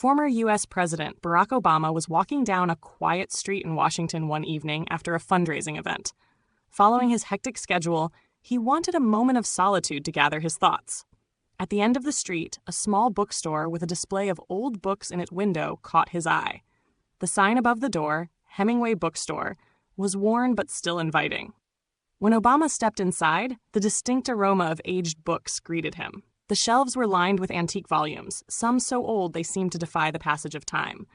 Former U.S. President Barack Obama was walking down a quiet street in Washington one evening after a fundraising event. Following his hectic schedule, he wanted a moment of solitude to gather his thoughts. At the end of the street, a small bookstore with a display of old books in its window caught his eye. The sign above the door, Hemingway Bookstore, was worn but still inviting. When Obama stepped inside, the distinct aroma of aged books greeted him. The shelves were lined with antique volumes, some so old they seemed to defy the passage of time.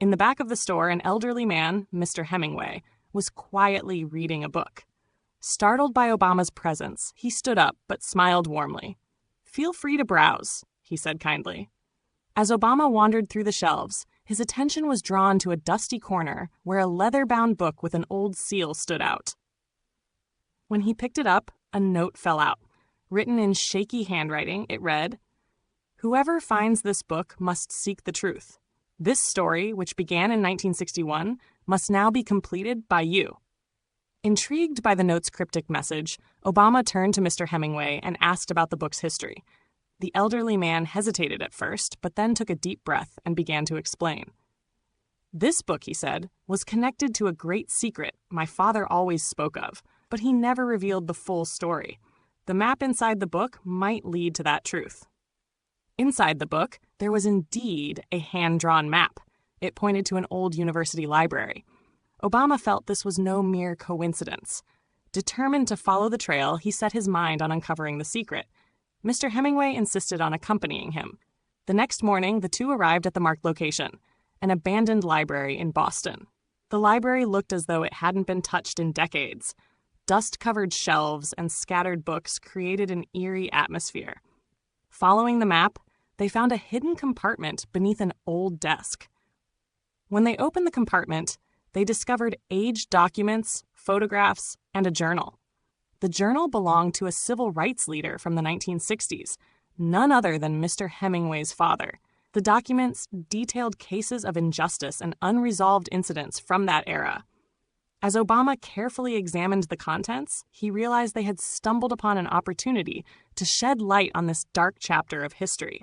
In the back of the store, an elderly man, Mr. Hemingway, was quietly reading a book. Startled by Obama's presence, he stood up but smiled warmly. "Feel free to browse," he said kindly. As Obama wandered through the shelves, his attention was drawn to a dusty corner where a leather-bound book with an old seal stood out. When he picked it up, a note fell out. Written in shaky handwriting, it read, "Whoever finds this book must seek the truth. This story, which began in 1961, must now be completed by you." Intrigued by the note's cryptic message, Obama turned to Mr. Hemingway and asked about the book's history. The elderly man hesitated at first, but then took a deep breath and began to explain. "This book," he said, "was connected to a great secret my father always spoke of, but he never revealed the full story. The map inside the book might lead to that truth." Inside the book, there was indeed a hand-drawn map. It pointed to an old university library. Obama felt this was no mere coincidence. Determined to follow the trail, he set his mind on uncovering the secret. Mr. Hemingway insisted on accompanying him. The next morning, the two arrived at the marked location, an abandoned library in Boston. The library looked as though it hadn't been touched in decades. Dust-covered shelves and scattered books created an eerie atmosphere. Following the map, they found a hidden compartment beneath an old desk. When they opened the compartment, they discovered aged documents, photographs, and a journal. The journal belonged to a civil rights leader from the 1960s, none other than Mr. Hemingway's father. The documents detailed cases of injustice and unresolved incidents from that era. As Obama carefully examined the contents, he realized they had stumbled upon an opportunity to shed light on this dark chapter of history.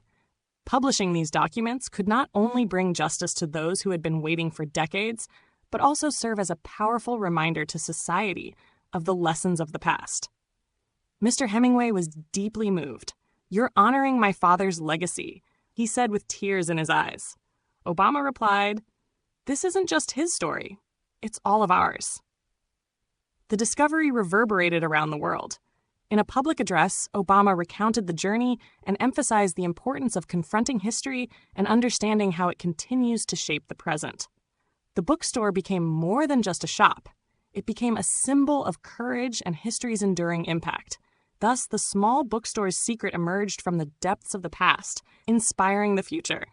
Publishing these documents could not only bring justice to those who had been waiting for decades, but also serve as a powerful reminder to society of the lessons of the past. Mr. Hemingway was deeply moved. "You're honoring my father's legacy," he said with tears in his eyes. Obama replied, "This isn't just his story. It's all of ours." The discovery reverberated around the world. In a public address, Obama recounted the journey and emphasized the importance of confronting history and understanding how it continues to shape the present. The bookstore became more than just a shop. It became a symbol of courage and history's enduring impact. Thus, the small bookstore's secret emerged from the depths of the past, inspiring the future.